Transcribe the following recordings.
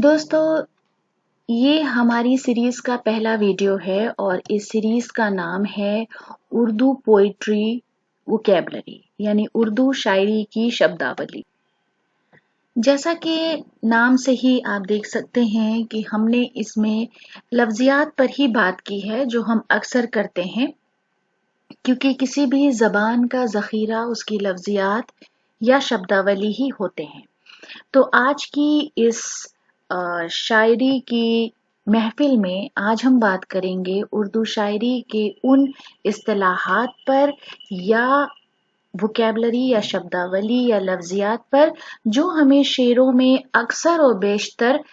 दोस्तों, ये हमारी सीरीज का पहला वीडियो है और इस सीरीज का नाम है उर्दू पोइट्री वोकैबुलरी यानी उर्दू शायरी की शब्दावली। जैसा कि नाम से ही आप देख सकते हैं कि हमने इसमें लफ्जियात पर ही बात की है जो हम अक्सर करते हैं, क्योंकि किसी भी ज़बान का ज़ख़ीरा उसकी लफ्जियात या शब्दावली ही होते हैं। तो आज की इस शायरी की महफिल में आज हम बात करेंगे उर्दू शायरी के उन इस्तिलाहात पर या वोकैबुलरी या शब्दावली या लफ्जियात पर जो हमें शेरों में अक्सर और बेशतर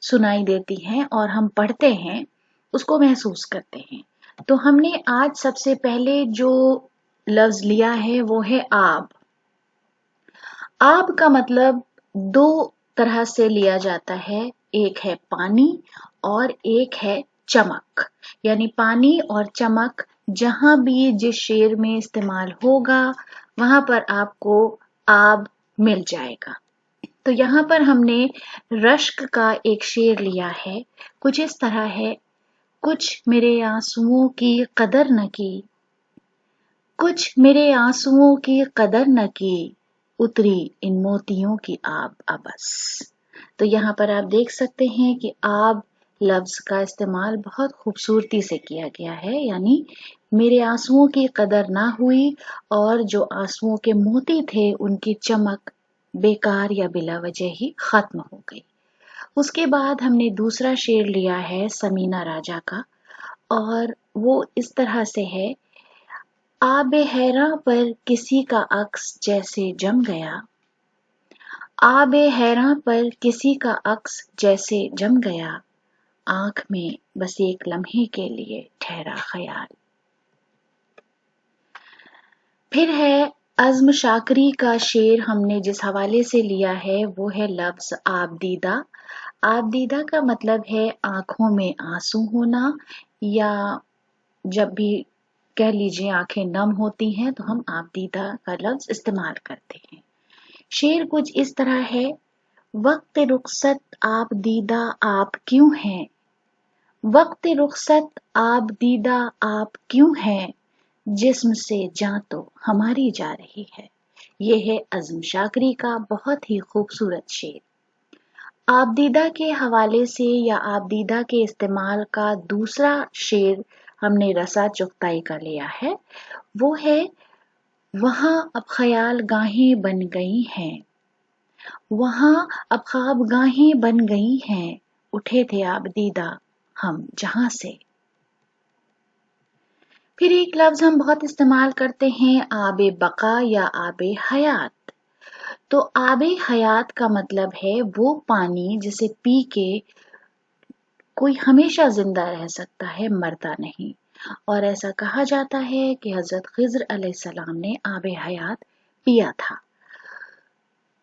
सुनाई देती हैं और हम पढ़ते हैं, उसको महसूस करते हैं। तो हमने आज सबसे पहले जो लफ्ज लिया है वो है आब। आब का मतलब दो तरह से लिया जाता है, एक है पानी और एक है चमक। यानी पानी और चमक जहां भी जिस शेर में इस्तेमाल होगा वहां पर आपको आब मिल जाएगा। तो यहाँ पर हमने रश्क का एक शेर लिया है, कुछ इस तरह है। कुछ मेरे आंसुओं की कदर न की, कुछ मेरे आंसुओं की कदर न की, उतरी इन मोतियों की आब अबस। तो यहाँ पर आप देख सकते हैं कि आब लफ्ज का इस्तेमाल बहुत खूबसूरती से किया गया है, यानी मेरे आंसुओं की कदर ना हुई और जो आंसुओं के मोती थे उनकी चमक बेकार या बिला वजह ही खत्म हो गई। उसके बाद हमने दूसरा शेर लिया है समीना राजा का और वो इस तरह से है। आबे हैरां पर किसी का अक्स जैसे जम गया, आबे हैरां पर किसी का अक्स जैसे जम गया, आंख में बस एक लम्हे के लिए ठहरा ख्याल। फिर है अज़्म शाकरी का शेर। हमने जिस हवाले से लिया है वो है लफ्ज आबदीदा। आबदीदा का मतलब है आंखों में आंसू होना, या जब भी कह लीजिए आंखें नम होती हैं तो हम आबदीदा का लफ्ज इस्तेमाल करते हैं। शेर कुछ इस तरह है। वक्त रुखसत आबदीदा आप क्यों हैं, वक्त रुखसत आबदीदा आप क्यों हैं, जिस्म से जान तो हमारी जा रही है। ये है अज़्म शाकरी का बहुत ही खूबसूरत शेर। आबदीदा के हवाले से या आबदीदा के इस्तेमाल का दूसरा शेर हमने रसा चुगताई का लिया है। वो है वहां अब ख्याल गाहें बन गई हैं, वहां अब ख्वाब गाहें बन गई हैं, उठे थे आबदीदा हम जहां से। फिर एक लफ्ज हम बहुत इस्तेमाल करते हैं, आबे बका या आबे हयात। तो आबे हयात का मतलब है वो पानी जिसे पी के कोई हमेशा जिंदा रह सकता है, मरता नहीं। और ऐसा कहा जाता है कि हजरत खिज्र अलैहिस्सलाम ने आबे हयात पिया था।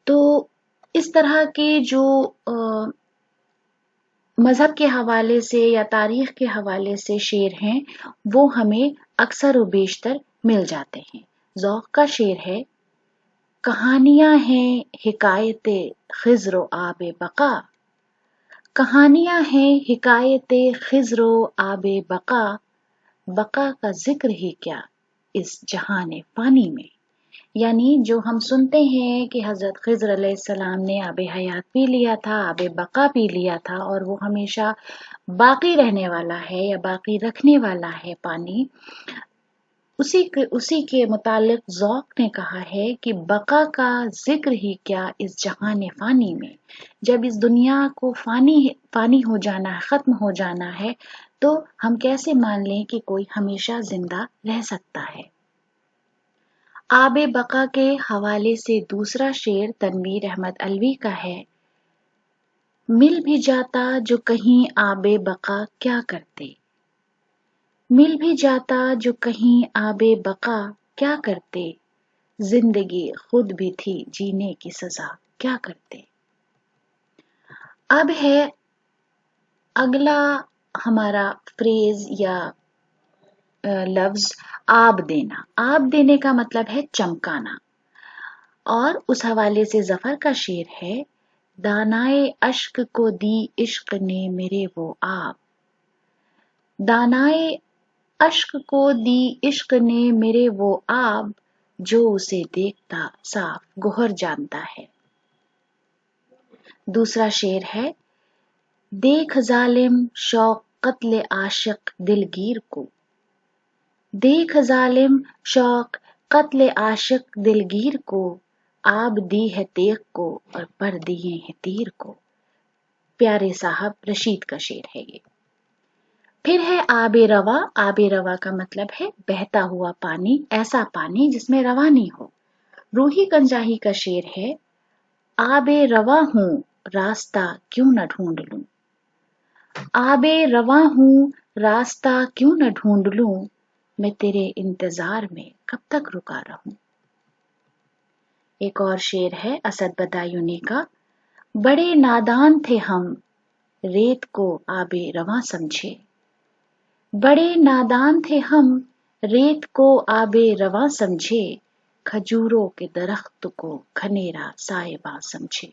तो इस तरह के जो मजहब के हवाले से या तारीख के हवाले से शेर हैं वो हमें अक्सर व बेशतर मिल जाते हैं। ज़ौक़ का शेर है। कहानियां हैं हिकायते खिज्र आबे बका, कहानियां हैं हिकायते खिज्र आबे बका, बका का जिक्र ही क्या इस जहाने फानी में। यानी जो हम सुनते हैं कि हजरत खिज्र अलैहिस्सलाम ने आबे हयात पी लिया था, आबे बका पी लिया था और वो हमेशा बाकी रहने वाला है या बाकी रखने वाला है पानी, उसी के मुतालिक ज़ौक़ ने कहा है कि बका का जिक्र ही क्या इस जहान फानी में। जब इस दुनिया को फानी हो जाना है, खत्म हो जाना है, तो हम कैसे मान लें कि कोई हमेशा जिंदा रह सकता है। आबे बका के हवाले से दूसरा शेर तनवीर अहमद अलवी का है। मिल भी जाता जो कहीं आबे बका क्या करते, मिल भी जाता जो कहीं आबे बका क्या करते, जिंदगी खुद भी थी जीने की सजा क्या करते। अब है अगला हमारा फ्रेज या लफ्ज आब देना। आब देने का मतलब है चमकाना और उस हवाले से जफर का शेर है। दानाए अश्क को दी इश्क ने मेरे वो आब, दानाए अश्क को दी इश्क ने मेरे वो आब, जो उसे देखता साफ गोहर जानता है। दूसरा शेर है, देख जालिम शौक कत्ले आशिक दिलगीर को, देख जालिम शौक कत्ले आशिक दिलगीर को, आब दी है तेग को और पर दिए हैं तीर को। प्यारे साहब रशीद का शेर है ये। फिर है आबे रवा। आबे रवा का मतलब है बहता हुआ पानी, ऐसा पानी जिसमें रवानी हो। रूही गंजाही का शेर है, आबे रवा हूं रास्ता क्यों न ढूंढ लूं, आबे रवा हूं रास्ता क्यों न ढूंढ लूं, मैं तेरे इंतजार में कब तक रुका रहूं। एक और शेर है असद बदायूनी का, बड़े नादान थे हम रेत को आबे रवा समझे, बड़े नादान थे हम रेत को आबे रवा समझे, खजूरों के दरख्त को घनेरा साहिबा समझे।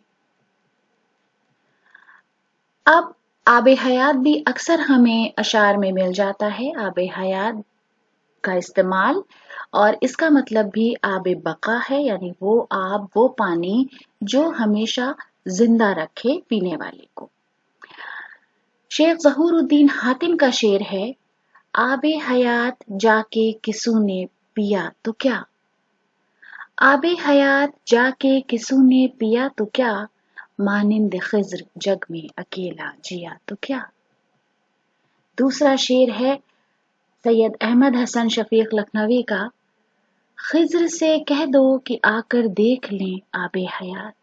अब आबे हयात भी अक्सर हमें अशार में मिल जाता है। आबे हयात का इस्तेमाल और इसका मतलब भी आबे बका है, यानी वो आब, वो पानी जो हमेशा जिंदा रखे पीने वाले को। शेख ज़हूरुद्दीन हातिम का शेर है, आबे हयात जाके किसू ने पिया तो क्या, आबे हयात जाके किसू ने पिया तो क्या, मानिंद खिज्र जग में अकेला जिया तो क्या। दूसरा शेर है सैयद अहमद हसन शफीक लखनवी का, खिज्र से कह दो कि आकर देख लें आबे हयात,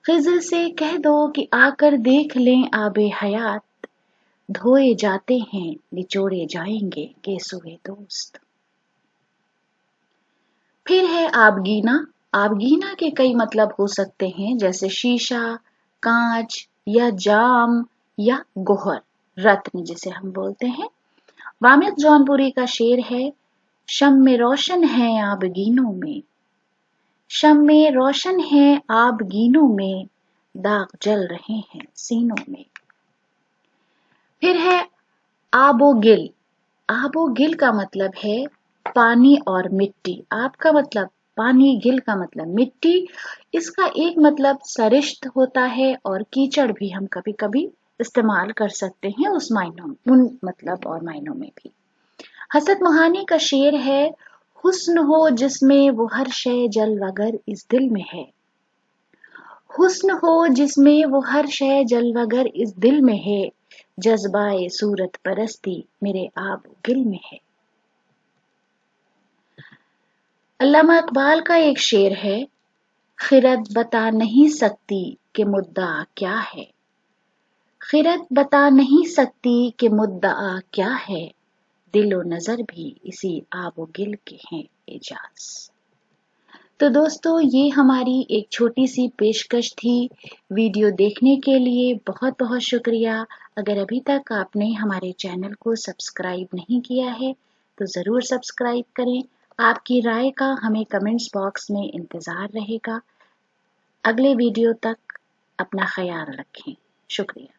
खिज्र से कह दो कि आकर देख लें आबे हयात, धोए जाते हैं निचोड़े जाएंगे केसुए दोस्त। फिर है आबगीना। आबगीना के कई मतलब हो सकते हैं, जैसे शीशा, कांच या जाम या गोहर, रत्न जिसे हम बोलते हैं। वामिद जौनपुरी का शेर है, शम्मे रोशन है आबगीनों में, शम्मे रोशन है आबगीनों में, दाग जल रहे हैं सीनों में। फिर है आबो गिल। आबो गिल का मतलब है पानी और मिट्टी। आब का मतलब पानी, गिल का मतलब मिट्टी। इसका एक मतलब सरिश्त होता है और कीचड़ भी हम कभी कभी इस्तेमाल कर सकते हैं उस मायनों, उन मतलब और मायनों में भी। हसरत मोहानी का शेर है, हुस्न हो जिसमें वो हर शय जल वगर इस दिल में है, हुस्न हो जिसमें वो हर शय जल वगर इस दिल में है, जज्बाए सूरत परस्ती मेरे आब गिल में है। अल्लामा इकबाल का एक शेर है, खिरत बता नहीं सकती कि मुद्दा क्या है, खिरत बता नहीं सकती कि मुद्दा क्या है, दिलो नजर भी इसी आबो गिल के हैं एजाज। तो दोस्तों ये हमारी एक छोटी सी पेशकश थी। वीडियो देखने के लिए बहुत बहुत शुक्रिया। अगर अभी तक आपने हमारे चैनल को सब्सक्राइब नहीं किया है तो ज़रूर सब्सक्राइब करें। आपकी राय का हमें कमेंट्स बॉक्स में इंतज़ार रहेगा। अगले वीडियो तक अपना ख्याल रखें। शुक्रिया।